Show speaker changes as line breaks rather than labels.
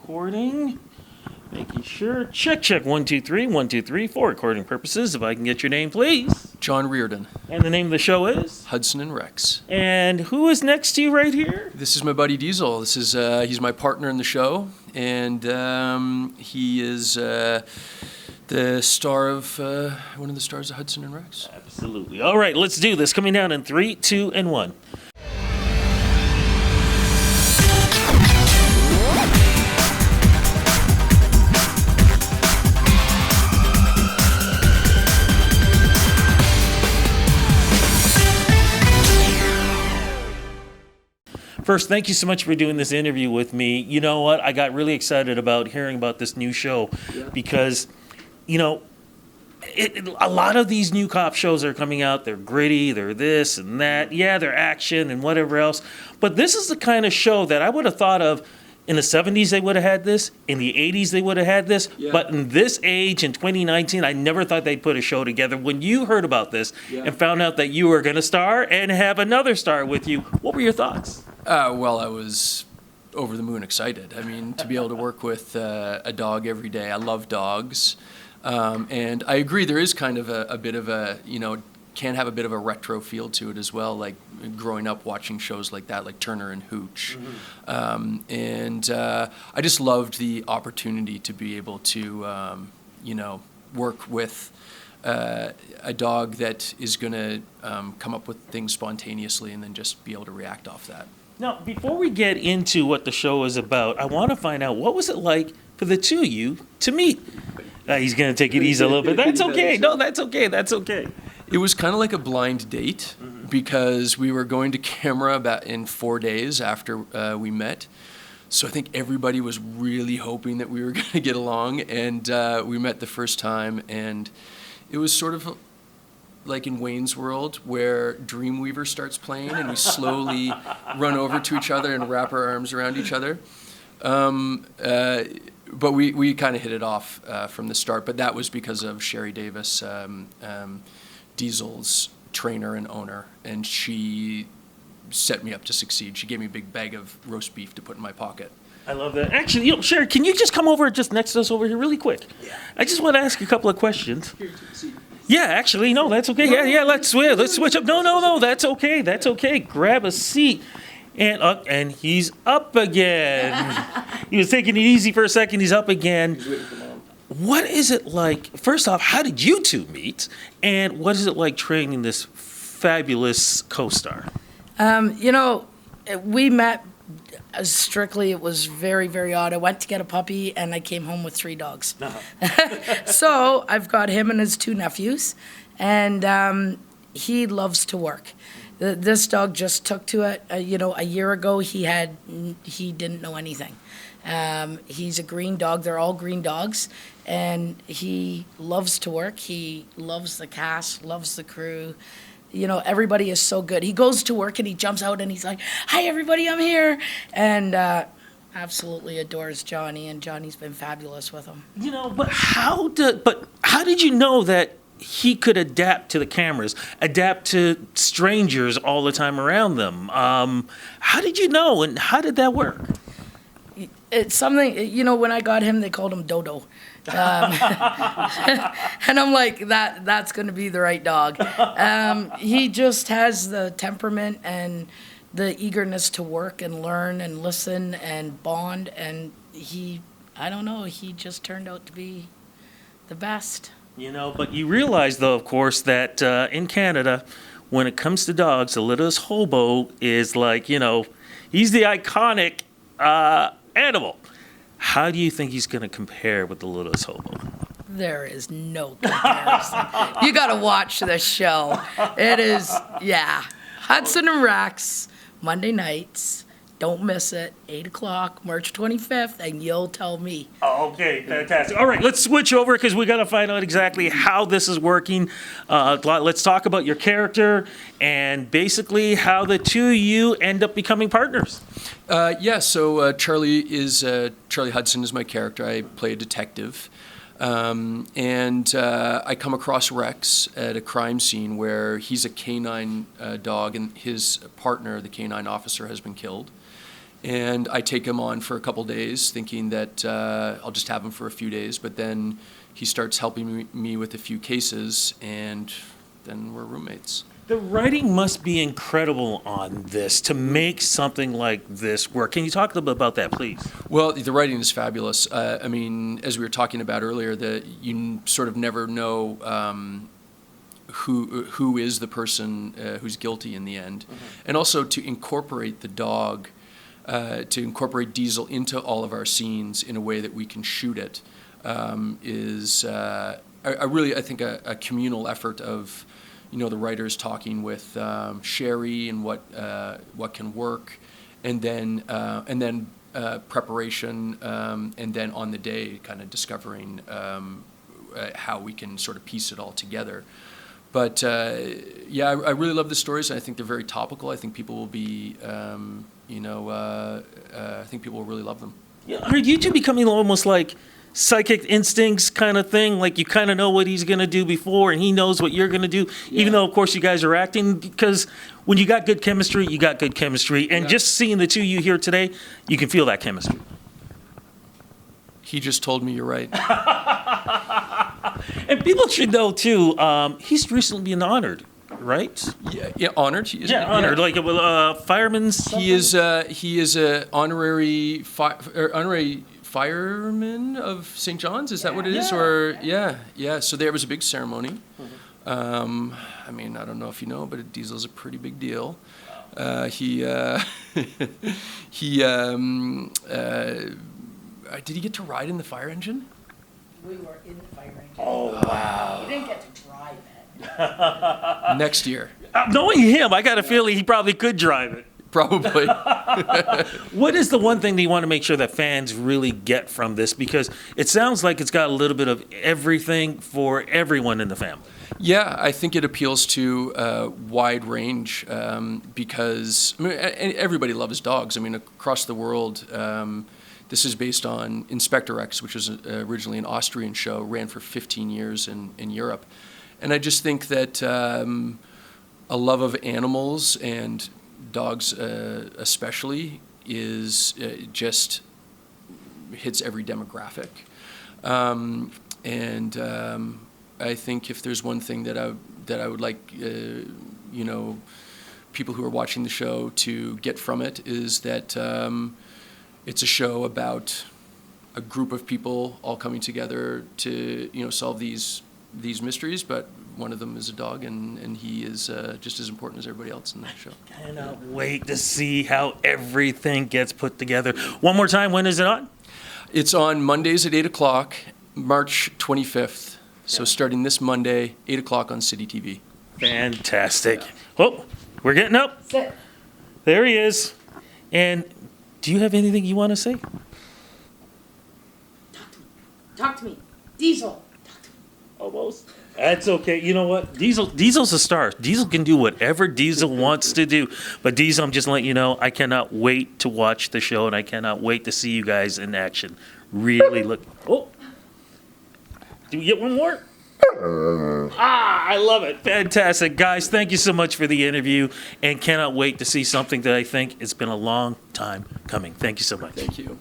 recording. Making sure. Check, check. 1, 2, 3. 1, 2, 3. For recording purposes, if I can get your name, please.
John Reardon.
And the name of the show is?
Hudson Rex.
And who is next to you right here?
This is my buddy Diesel. This is he's my partner in the show, and he is the star of one of the stars of Hudson and Rex.
Absolutely. All right, let's do this. Coming down in 3, 2, and 1. First, thank you so much for doing this interview with me. You know what? I got really excited about hearing about this new show because, you know, a lot of these new cop shows are coming out. They're gritty, they're this and that. Yeah, they're action and whatever else. But this is the kind of show that I would have thought of in the 70s they would have had this. In the 80s they would have had this. Yeah. But in this age, in 2019, I never thought they'd put a show together. When you heard about this and found out that you were going to star and have another star with you, what were your thoughts?
Well, I was over the moon excited. I mean, to be able to work with a dog every day. I love dogs. And I agree, there is kind of a bit of a, you know, can have a bit of a retro feel to it as well, like growing up watching shows like that, like Turner and Hooch. Mm-hmm. I just loved the opportunity to be able to, you know, work with a dog that is going to come up with things spontaneously and then just be able to react off that.
Now, before we get into what the show is about, I want to find out, what was it like for the two of you to meet? He's going to take it easy a little bit. That's okay. No, that's okay. That's okay.
It was kind of like a blind date because we were going to camera about in 4 days after we met. So I think everybody was really hoping that we were going to get along. And we met the first time, and it was sort of like in Wayne's World, where Dreamweaver starts playing and we slowly run over to each other and wrap our arms around each other. But we kind of hit it off from the start. But that was because of Sherry Davis, Diesel's trainer and owner, and she set me up to succeed. She gave me a big bag of roast beef to put in my pocket.
I love that. Actually, you know, Sherry, can you just come over just next to us over here really quick? Yeah. I just want to ask a couple of questions. Here, yeah, actually, no, that's okay. Yeah, let's switch up. No, that's okay. That's okay. Grab a seat. And he's up again. He was taking it easy for a second. He's up again. What is it like? First off, how did you two meet? And what is it like training this fabulous co-star?
You know, we met strictly, it was very, very odd. I went to get a puppy, and I came home with 3 dogs. Uh-huh. So I've got him and his 2 nephews, and he loves to work. This dog just took to it. You know, a year ago, he didn't know anything. He's a green dog. They're all green dogs, and he loves to work. He loves the cast, loves the crew. You know, everybody is so good. He goes to work and he jumps out and he's like, "Hi, everybody, I'm here," and absolutely adores Johnny. And Johnny's been fabulous with him. You know,
but how did you know that he could adapt to the cameras, adapt to strangers all the time around them? How did you know, and how did that work?
It's something, you know, when I got him, they called him Dodo. And I'm like, that's going to be the right dog. He just has the temperament and the eagerness to work and learn and listen and bond. And I don't know, he just turned out to be the best.
You know, but you realize, though, of course, that in Canada, when it comes to dogs, the littlest hobo is like, you know, he's the iconic animal. How do you think he's going to compare with the littlest hobo?
There is no comparison. You got to watch this show. It is, yeah. Hudson and Rex, Monday nights. Don't miss it. 8 o'clock, March 25th, and you'll tell me.
Okay, fantastic. All right, let's switch over because we got to find out exactly how this is working. Let's talk about your character and basically how the two of you end up becoming partners.
So Charlie Hudson is my character. I play a detective. I come across Rex at a crime scene where he's a canine dog, and his partner, the canine officer, has been killed. And I take him on for a couple days, thinking that I'll just have him for a few days. But then he starts helping me with a few cases, and then we're roommates.
The writing must be incredible on this to make something like this work. Can you talk a little bit about that, please?
Well, the writing is fabulous. I mean, as we were talking about earlier, that you sort of never know who is the person who's guilty in the end, and also to incorporate the dog, to incorporate Diesel into all of our scenes in a way that we can shoot it, is I think a communal effort of, the writers talking with Sherry and what can work, and then preparation, and then on the day kind of discovering how we can sort of piece it all together. But I really love the stories, and I think they're very topical. I think people will be, I think people will really love them.
Yeah, are you two becoming almost like psychic instincts kind of thing? Like you kind of know what he's going to do before, and he knows what you're going to do, even though, of course, you guys are acting. Because when you got good chemistry, you got good chemistry. And just seeing the two of you here today, you can feel that chemistry.
He just told me you're right.
And people should know, too, he's recently been honored, right?
Yeah, honored.
Honored, like a fireman's.
He is a honorary fireman of St. John's. Is that what it is? Or So there was a big ceremony. I mean, I don't know if you know, but Diesel's a pretty big deal. He did he get to ride in the fire engine?
We were in the fire engine.
Oh, wow.
He didn't get to drive it.
Next year.
Knowing him, I got a feeling he probably could drive it.
Probably.
What is the one thing that you want to make sure that fans really get from this? Because it sounds like it's got a little bit of everything for everyone in the family. Yeah,
I think it appeals to a wide range because everybody loves dogs. I mean, across the world, this is based on Inspector Rex, which was originally an Austrian show, ran for 15 years in Europe. And I just think that a love of animals and dogs especially is just hits every demographic. I think if there's one thing that I would like, people who are watching the show to get from it is that it's a show about a group of people all coming together to, solve these mysteries, but one of them is a dog, and he is just as important as everybody else in that show. Cannot wait to see how everything gets put together. One more time, when is it on? It's on Mondays at 8 o'clock, March 25th. So starting this Monday, 8 o'clock on Citytv. Fantastic. Oh, we're getting up.
Sit.
There he is. And do you have anything you want to say?
Talk to me. Diesel. Talk to me.
Almost. That's okay. You know what? Diesel's a star. Diesel can do whatever Diesel wants to do. But Diesel, I'm just letting you know, I cannot wait to watch the show, and I cannot wait to see you guys in action. Really look. Oh. Do we get one more? I love it. Fantastic. Guys, thank you so much for the interview, and cannot wait to see something that I think it's been a long time coming. Thank you so much.
Thank you.